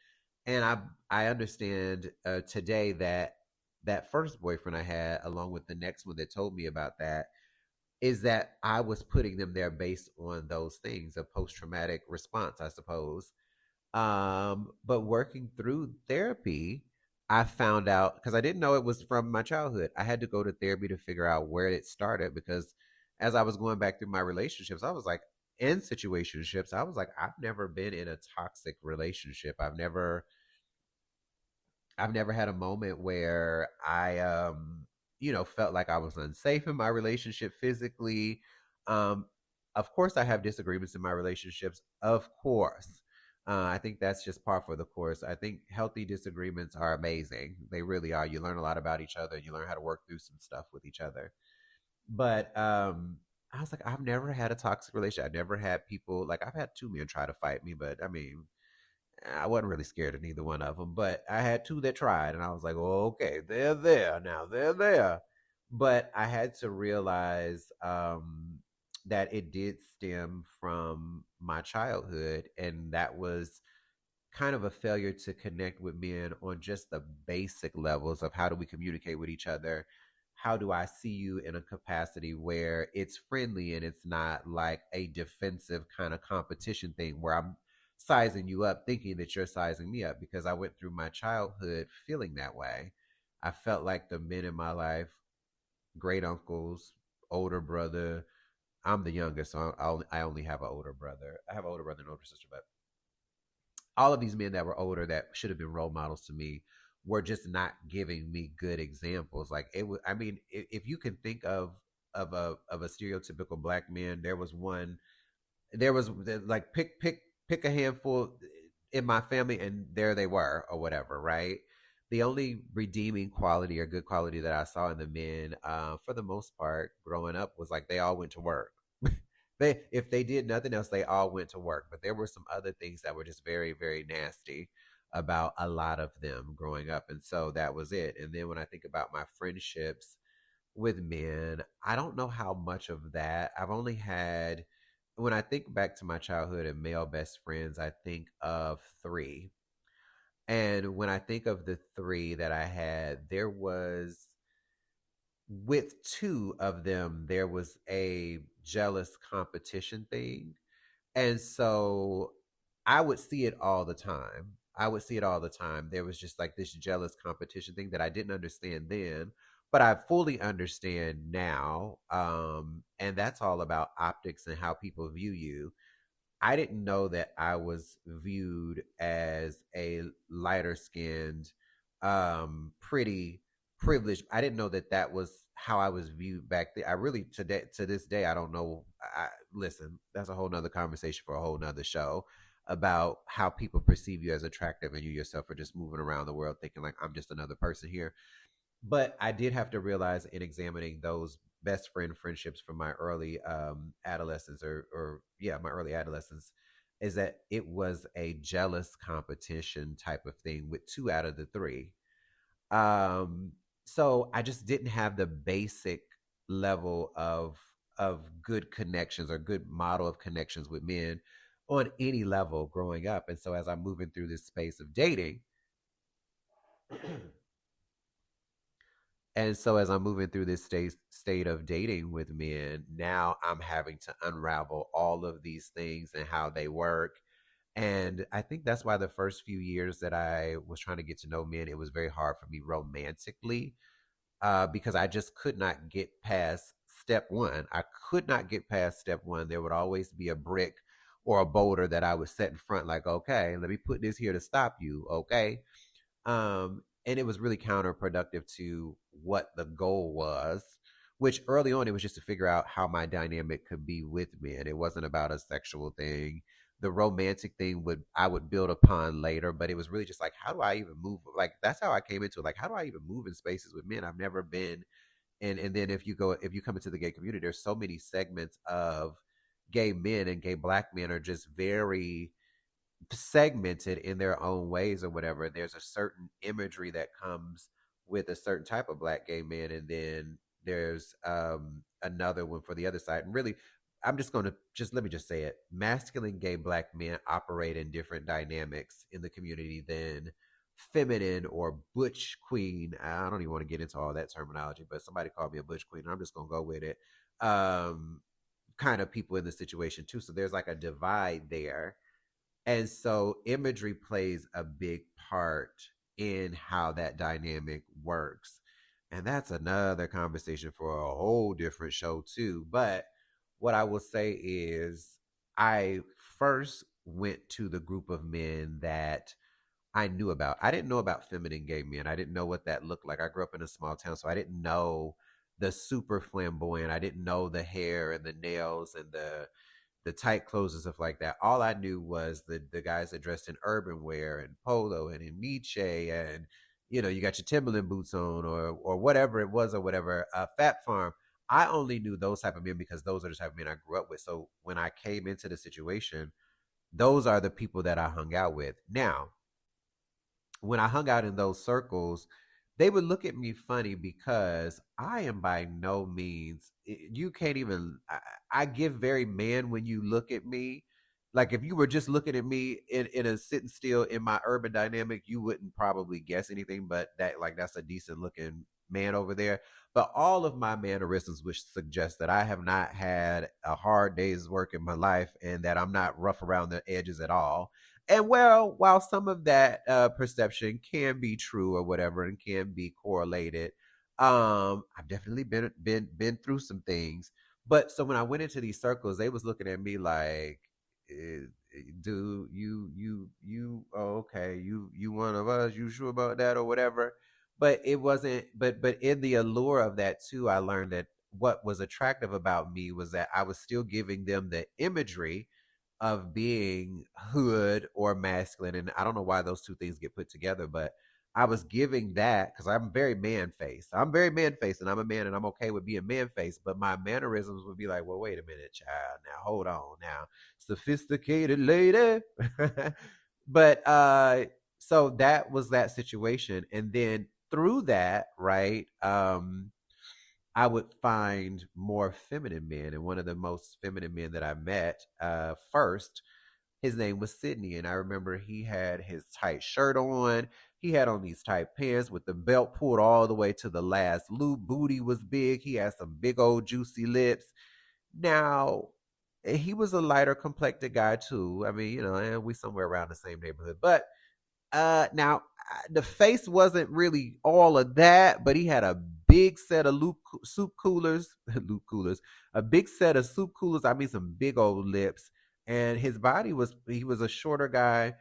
S1: And I understand today that that first boyfriend I had, along with the next one that told me about that, is that I was putting them there based on those things, a post traumatic response, I suppose. But working through therapy, I found out because I didn't know it was from my childhood. I had to go to therapy to figure out where it started because as I was going back through my relationships, I was like, in situationships, I was like, I've never been in a toxic relationship. I've never had a moment where I felt like I was unsafe in my relationship physically. Um of course I have disagreements in my relationships. Of course. I think that's just par for the course. I think healthy disagreements are amazing. They really are. You learn a lot about each other. You learn how to work through some stuff with each other. But I was like, I've never had a toxic relationship. I never had people like I've had two men try to fight me, but I mean, I wasn't really scared of neither one of them, but I had two that tried, and I was like, well, okay, they're there now, they're there. But I had to realize that it did stem from my childhood, and that was kind of a failure to connect with men on just the basic levels of how do we communicate with each other. How do I see you in a capacity where it's friendly and it's not like a defensive kind of competition thing where I'm sizing you up thinking that you're sizing me up, because I went through my childhood feeling that way. I felt like the men in my life, great uncles, older brother. I'm the youngest, so I only have an older brother. I have an older brother and older sister, but all of these men that were older that should have been role models to me were just not giving me good examples. Like it was, I mean, if you can think of a stereotypical black man, there was one. There was like pick a handful in my family, and there they were, or whatever, right? The only redeeming quality or good quality that I saw in the men, for the most part, growing up, was like they all went to work. They, if they did nothing else, they all went to work. But there were some other things that were just very, very nasty about a lot of them growing up. And so that was it. And then when I think about my friendships with men, I don't know how much of that I've only had. When I think back to my childhood and male best friends, I think of three. And when I think of the three that I had, there was, with two of them, there was a jealous competition thing. And so I would see it all the time. I would see it all the time. There was just like this jealous competition thing that I didn't understand then, but I fully understand now. And that's all about optics and how people view you. I didn't know that I was viewed as a lighter skinned, pretty privileged. I didn't know that that was how I was viewed back then. I really, to this day, I don't know. Listen, that's a whole nother conversation for a whole nother show about how people perceive you as attractive, and you yourself are just moving around the world thinking like I'm just another person here. But I did have to realize in examining those best friend friendships from my early adolescence, or yeah, my early adolescence, is that it was a jealous competition type of thing with two out of the three. Um, so I just didn't have the basic level of good connections or good model of connections with men on any level growing up. And so as I'm moving through this space of dating, and so as I'm moving through this state of dating with men, now I'm having to unravel all of these things and how they work. And I think that's why the first few years that I was trying to get to know men, it was very hard for me romantically, because I just could not get past step one. I could not get past step one. There would always be a brick or a boulder that I would set in front, like, okay, let me put this here to stop you. Okay. And it was really counterproductive to what the goal was, which early on it was just to figure out how my dynamic could be with men. It wasn't about a sexual thing. The romantic thing would I would build upon later, but it was really just like, how do I even move? Like that's how I came into it. Like, how do I even move in spaces with men? I've never been. And then if you come into the gay community, there's so many segments of gay men, and gay black men are just very segmented in their own ways or whatever. There's a certain imagery that comes with a certain type of black gay man, and then there's another one for the other side. And really, I'm just going to just let me just say it: masculine gay black men operate in different dynamics in the community than feminine or butch queen. I don't even want to get into all that terminology, but somebody called me a butch queen, and I'm just going to go with it. Um, kind of people in the situation too. So there's like a divide there, and so imagery plays a big part in how that dynamic works. And that's another conversation for a whole different show too. But what I will say is I first went to the group of men that I knew about. I didn't know about feminine gay men. I didn't know what that looked like. I grew up in a small town, so I didn't know the super flamboyant. I didn't know the hair and the nails and the tight clothes and stuff like that. All I knew was the guys that dressed in urban wear and polo and in Nietzsche and you got your Timberland boots on or whatever it was or whatever. Fat Farm. I only knew those type of men because those are the type of men I grew up with. So when I came into the situation, those are the people that I hung out with. Now, when I hung out in those circles, they would look at me funny because I am by no means, you can't even, I give very man when you look at me. Like if you were just looking at me in a sitting still in my urban dynamic, you wouldn't probably guess anything, but that's a decent looking man over there. But all of my mannerisms which suggest that I have not had a hard day's work in my life and that I'm not rough around the edges at all. And well, while some of that perception can be true or whatever and can be correlated, I've definitely been through some things. But so when I went into these circles, they was looking at me like, eh, "Dude, oh, okay, you one of us? You sure about that or whatever?" But it wasn't. But in the allure of that too, I learned that what was attractive about me was that I was still giving them the imagery of being hood or masculine. And I don't know why those two things get put together, but I was giving that because I'm very man faced. I'm very man faced and I'm a man and I'm okay with being man faced. But my mannerisms would be like, well, wait a minute, child. Now, hold on. Now, sophisticated lady. But so that was that situation. And then through that, right? I would find more feminine men. And one of the most feminine men that I met first, his name was Sydney. And I remember he had his tight shirt on. He had on these tight pants with the belt pulled all the way to the last loop. Booty was big. He had some big old juicy lips. Now, he was a lighter complected guy too. I mean, and we somewhere around the same neighborhood. But now the face wasn't really all of that, but he had a big set of soup coolers, loop coolers, a big set of soup coolers. I mean, some big old lips, and his body he was a shorter guy.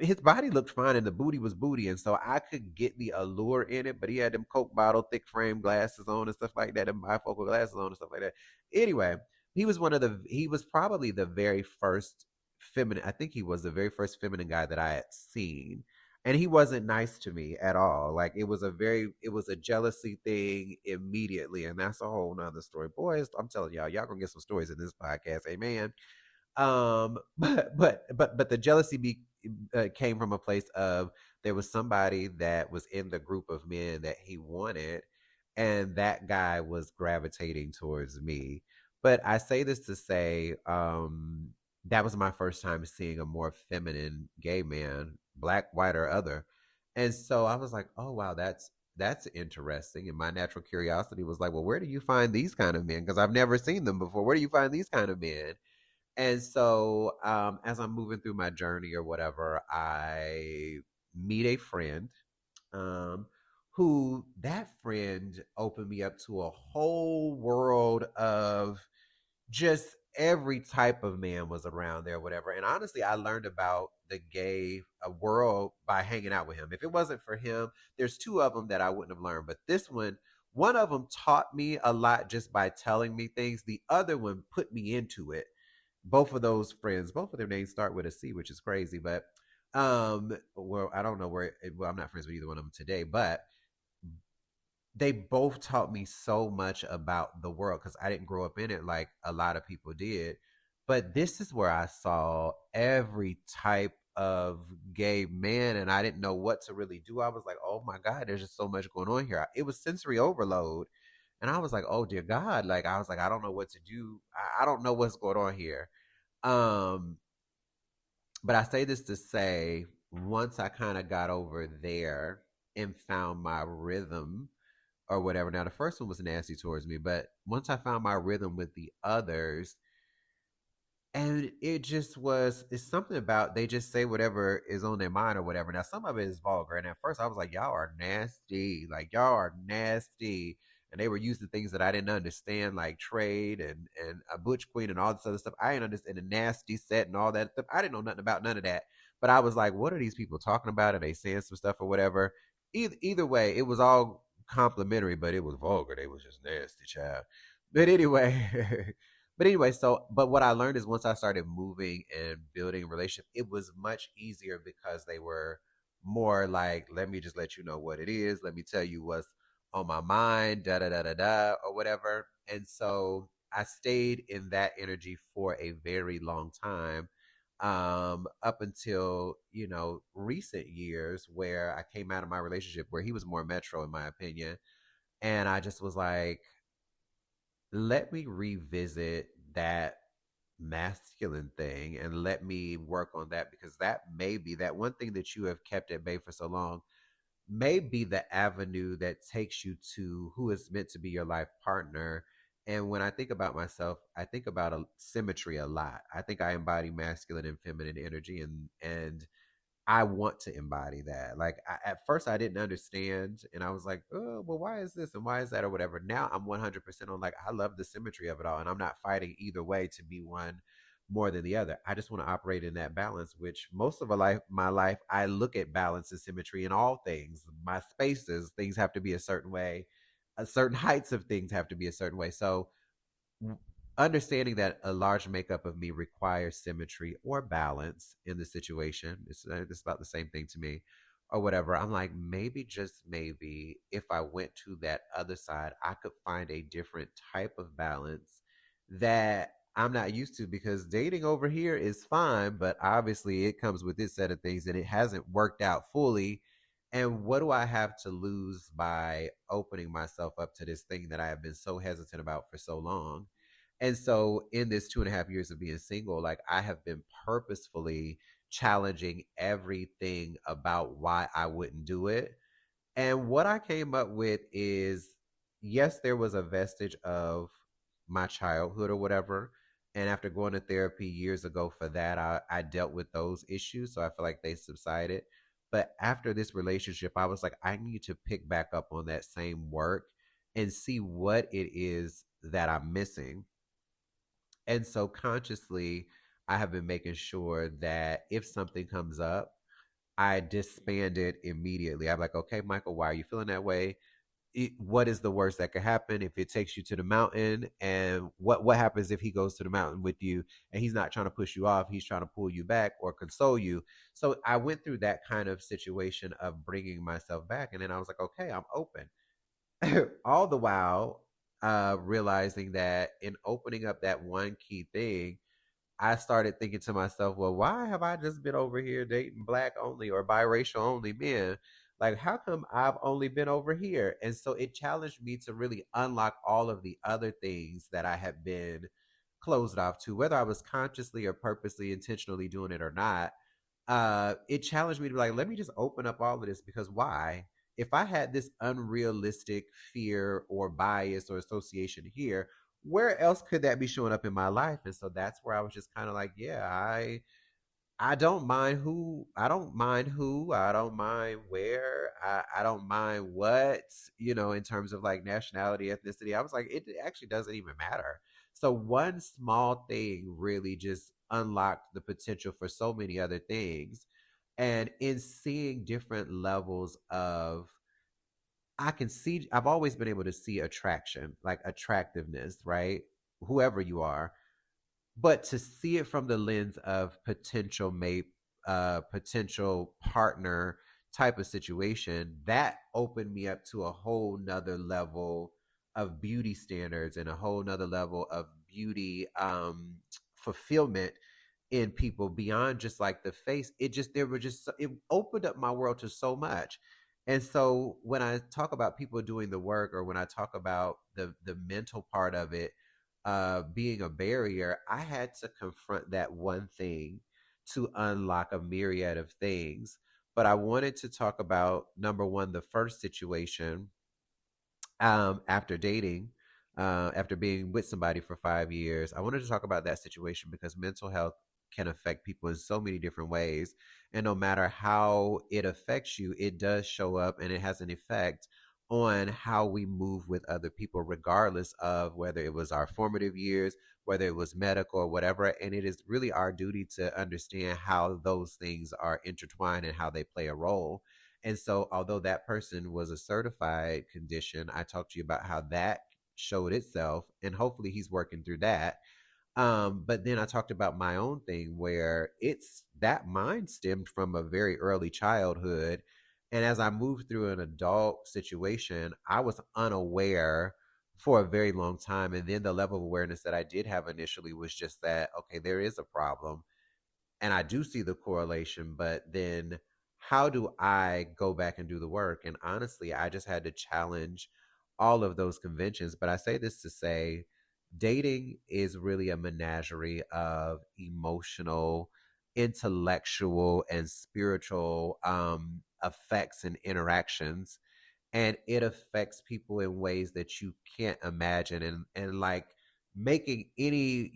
S1: His body looked fine and the booty was booty, and so I could get the allure in it. But he had them Coke bottle thick frame glasses on and stuff like that, and bifocal glasses on and stuff like that. Anyway, he was probably the very first feminine. I think he was the very first feminine guy that I had seen, and he wasn't nice to me at all. Like it was a jealousy thing immediately, and that's a whole nother story, boys. I'm telling y'all gonna get some stories in this podcast, amen. But the jealousy came from a place of there was somebody that was in the group of men that he wanted, and that guy was gravitating towards me. But I say this to say, that was my first time seeing a more feminine gay man, black, white, or other. And so I was like, oh wow, that's interesting. And my natural curiosity was like, well, where do you find these kind of men? Because I've never seen them before. Where do you find these kind of men? And so, as I'm moving through my journey or whatever, I meet a friend, um, who that friend opened me up to a whole world of just every type of man was around there, whatever. And honestly, I learned about the gay world by hanging out with him. If it wasn't for him, there's two of them that I wouldn't have learned. But this one of them taught me a lot just by telling me things. The other one put me into it. Both of those friends, both of their names start with a C, which is crazy. But well, I don't know well, I'm not friends with either one of them today, but they both taught me so much about the world because I didn't grow up in it like a lot of people did. But this is where I saw every type of gay man, and I didn't know what to really do. I was like, oh my God, there's just so much going on here. It was sensory overload. And I was like, oh dear God. Like I was like, I don't know what to do. I don't know what's going on here. Um, but I say this to say, once I kind of got over there and found my rhythm or whatever. Now, the first one was nasty towards me, but once I found my rhythm with the others, And it just was, it's something about, they just say whatever is on their mind or whatever. Now some of it is vulgar, and at first I was like, y'all are nasty, like y'all are nasty. And they were using things that I didn't understand, like trade and a butch queen and all this other stuff. I didn't understand the nasty set and all that stuff. I didn't know nothing about none of that. But I was like, what are these people talking about? Are they saying some stuff or whatever? Either way, it was all complimentary, but it was vulgar. They was just nasty, child. But anyway, but what I learned is once I started moving and building a relationship, it was much easier because they were more like, let me just let you know what it is. Let me tell you what's on my mind, da da da da da, or whatever. And so I stayed in that energy for a very long time, up until, recent years where I came out of my relationship where he was more metro, in my opinion. And I just was like, let me revisit that masculine thing and let me work on that, because that may be that one thing that you have kept at bay for so long may be the avenue that takes you to who is meant to be your life partner. And when I think about myself, I think about a symmetry a lot. I think I embody masculine and feminine energy, and I want to embody that. Like at first, I didn't understand, and I was like, "Oh, well, why is this and why is that or whatever." Now I'm 100% on, like, I love the symmetry of it all, and I'm not fighting either way to be one more than the other. I just want to operate in that balance. Which most of my life, I look at balance and symmetry in all things. My spaces, things have to be a certain way. A certain heights of things have to be a certain way. So understanding that a large makeup of me requires symmetry or balance in the situation, it's about the same thing to me, or whatever. I'm like, maybe, just maybe, if I went to that other side, I could find a different type of balance that I'm not used to, because dating over here is fine, but obviously it comes with this set of things and it hasn't worked out fully. And what do I have to lose by opening myself up to this thing that I have been so hesitant about for so long? And so, in this 2.5 years of being single, like, I have been purposefully challenging everything about why I wouldn't do it. And what I came up with is, yes, there was a vestige of my childhood or whatever. And after going to therapy years ago for that, I dealt with those issues. So I feel like they subsided. But after this relationship, I was like, I need to pick back up on that same work and see what it is that I'm missing. And so consciously, I have been making sure that if something comes up, I disband it immediately. I'm like, okay, Michael, why are you feeling that way? What is the worst that could happen if it takes you to the mountain? And what happens if he goes to the mountain with you and he's not trying to push you off, he's trying to pull you back or console you? So I went through that kind of situation of bringing myself back, and then I was like, okay, I'm open. All the while, realizing that in opening up that one key thing, I started thinking to myself, well, why have I just been over here dating black only or biracial only men? Like, how come I've only been over here? And so it challenged me to really unlock all of the other things that I had been closed off to, whether I was consciously or purposely intentionally doing it or not. It challenged me to be like, let me just open up all of this, because why? If I had this unrealistic fear or bias or association here, where else could that be showing up in my life? And so that's where I was just kind of like, yeah, I don't mind who, I don't mind who, I don't mind where, I don't mind what, in terms of like nationality, ethnicity. I was like, it actually doesn't even matter. So one small thing really just unlocked the potential for so many other things. And in seeing different levels of, I've always been able to see attraction, like attractiveness, right? Whoever you are, but to see it from the lens of potential mate, potential partner type of situation, that opened me up to a whole nother level of beauty standards and a whole nother level of beauty, fulfillment in people beyond just like the face. It just, there were just, it opened up my world to so much. And so when I talk about people doing the work, or when I talk about the mental part of it, being a barrier, I had to confront that one thing to unlock a myriad of things. But I wanted to talk about, number one, the first situation, after dating. after being with somebody for 5 years. I wanted to talk about that situation because mental health can affect people in so many different ways. And no matter how it affects you, it does show up and it has an effect on how we move with other people, regardless of whether it was our formative years, whether it was medical or whatever. And it is really our duty to understand how those things are intertwined and how they play a role. And so, although that person was a certified condition, I talked to you about how that showed itself, and hopefully he's working through that. But then I talked about my own thing where it's that mind stemmed from a very early childhood. And as I moved through an adult situation, I was unaware for a very long time. And then the level of awareness that I did have initially was just that, okay, there is a problem and I do see the correlation, but then how do I go back and do the work? And honestly, I just had to challenge all of those conventions. But I say this to say dating is really a menagerie of emotional, intellectual, and spiritual effects and interactions, and it affects people in ways that you can't imagine. And like making any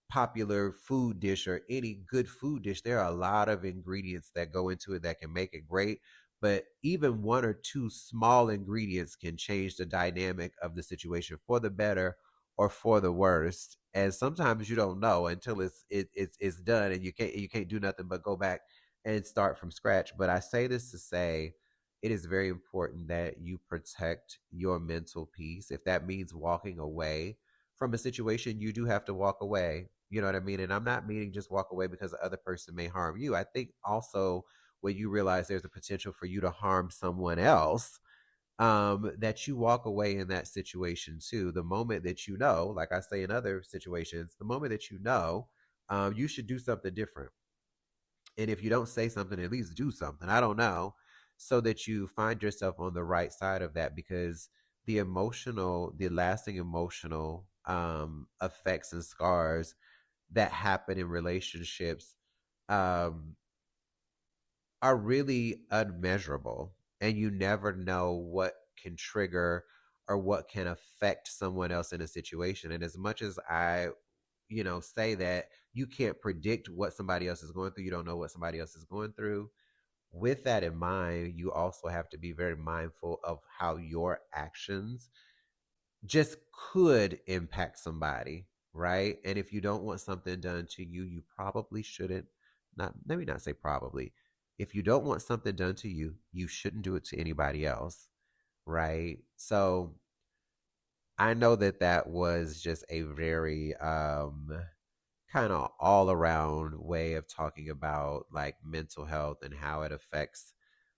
S1: popular food dish or any good food dish, there are a lot of ingredients that go into it that can make it great, but even one or two small ingredients can change the dynamic of the situation for the better or for the worst. And sometimes you don't know until it's done, and you can't do nothing but go back and start from scratch. But I say this to say it is very important that you protect your mental peace. If that means walking away from a situation, you do have to walk away. You know what I mean? And I'm not meaning just walk away because the other person may harm you. I think also when you realize there's a potential for you to harm someone else, that you walk away in that situation too. The moment that you know, like I say in other situations, the moment that you know, you should do something different. And if you don't say something, at least do something. I don't know. So that you find yourself on the right side of that, because the lasting emotional effects and scars that happen in relationships um, are really unmeasurable. And you never know what can trigger or what can affect someone else in a situation. And as much as I say that you can't predict what somebody else is going through, you don't know what somebody else is going through. With that in mind, you also have to be very mindful of how your actions just could impact somebody, right? And if you don't want something done to you, you probably shouldn't. Not Let me not say probably. If you don't want something done to you, you shouldn't do it to anybody else, right? So I know that that was just a very kind of all around way of talking about like mental health and how it affects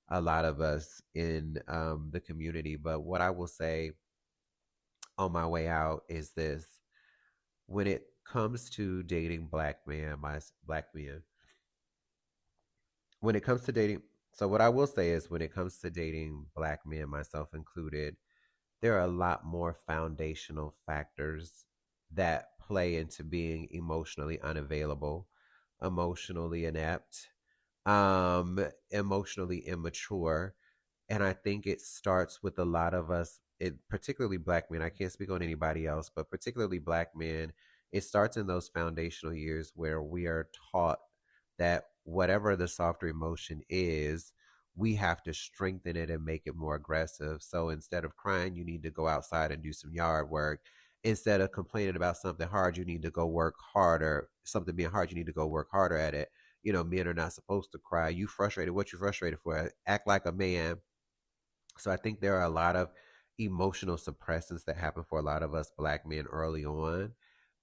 S1: a lot of us in the community. But what I will say on my way out is this: when it comes to dating black men, when it comes to dating, so what I will say is when it comes to dating black men, myself included, there are a lot more foundational factors that play into being emotionally unavailable, emotionally inept, emotionally immature. And I think it starts with a lot of us, particularly black men. I can't speak on anybody else, but particularly black men. It starts in those foundational years where we are taught that whatever the softer emotion is, we have to strengthen it and make it more aggressive. So instead of crying, you need to go outside and do some yard work. Instead of complaining about something hard, you need to go work harder. Something being hard, you need to go work harder at it. Men are not supposed to cry. You frustrated, what you frustrated for? Act like a man. So I think there are a lot of emotional suppressants that happen for a lot of us black men early on,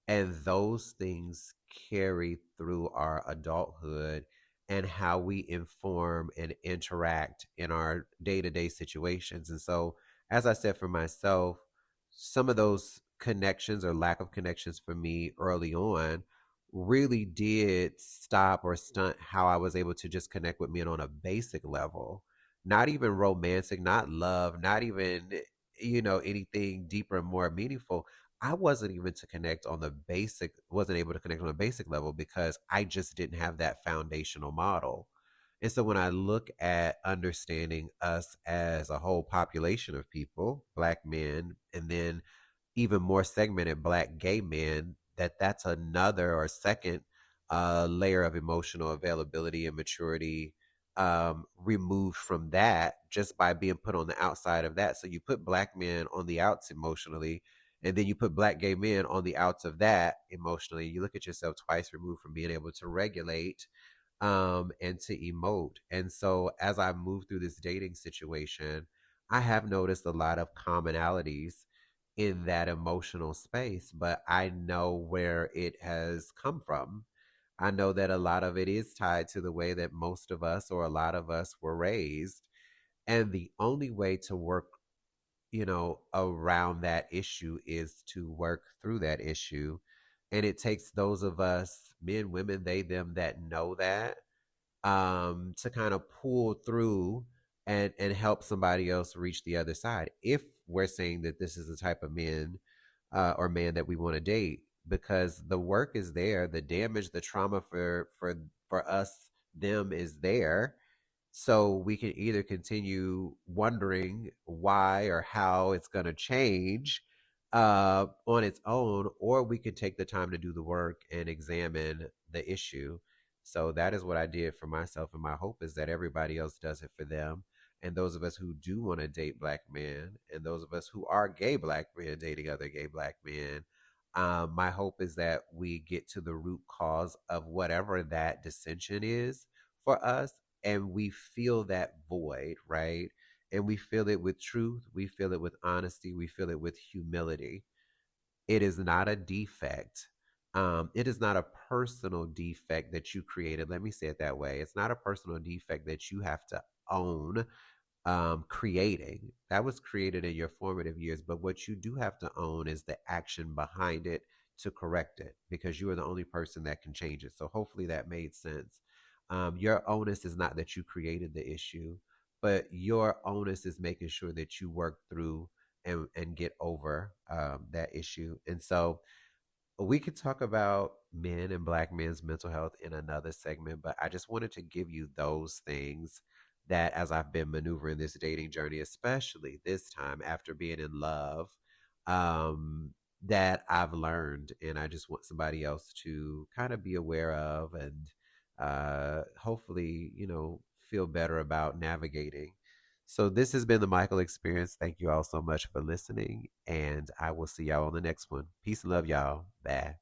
S1: and those things carry through our adulthood and how we inform and interact in our day-to-day situations. And so, as I said, for myself, some of those connections or lack of connections for me early on really did stop or stunt how I was able to just connect with men on a basic level. Not even romantic, not love, not even anything deeper and more meaningful. I wasn't able to connect on a basic level because I just didn't have that foundational model. And so when I look at understanding us as a whole population of people, black men, and then even more segmented black gay men, that's another or second layer of emotional availability and maturity removed from that just by being put on the outside of that. So you put black men on the outs emotionally, and then you put black gay men on the outs of that emotionally. You look at yourself twice removed from being able to regulate and to emote. And so as I move through this dating situation, I have noticed a lot of commonalities in that emotional space, but I know where it has come from. I know that a lot of it is tied to the way that most of us or a lot of us were raised. And the only way to work, around that issue is to work through that issue. And it takes those of us, men, women, they, them, that know that to kind of pull through and help somebody else reach the other side. If we're saying that this is the type of men or man that we want to date, because the work is there, the damage, the trauma for us, them is there. So we can either continue wondering why or how it's going to change on its own, or we could take the time to do the work and examine the issue. So that is what I did for myself. And my hope is that everybody else does it for them. And those of us who do want to date black men, and those of us who are gay black men dating other gay black men, my hope is that we get to the root cause of whatever that dissension is for us, and we feel that void, right? And we feel it with truth, we feel it with honesty, we feel it with humility. It is not a defect. It is not a personal defect that you created. Let me say it that way. It's not a personal defect that you have to own creating. That was created in your formative years. But what you do have to own is the action behind it to correct it, because you are the only person that can change it. So hopefully that made sense. Your onus is not that you created the issue, but your onus is making sure that you work through and get over that issue. And so we could talk about men and black men's mental health in another segment, but I just wanted to give you those things that as I've been maneuvering this dating journey, especially this time after being in love, um, that I've learned. And I just want somebody else to kind of be aware of and hopefully, feel better about navigating. So this has been the Michael Experience. Thank you all so much for listening, and I will see y'all on the next one. Peace and love, y'all. Bye.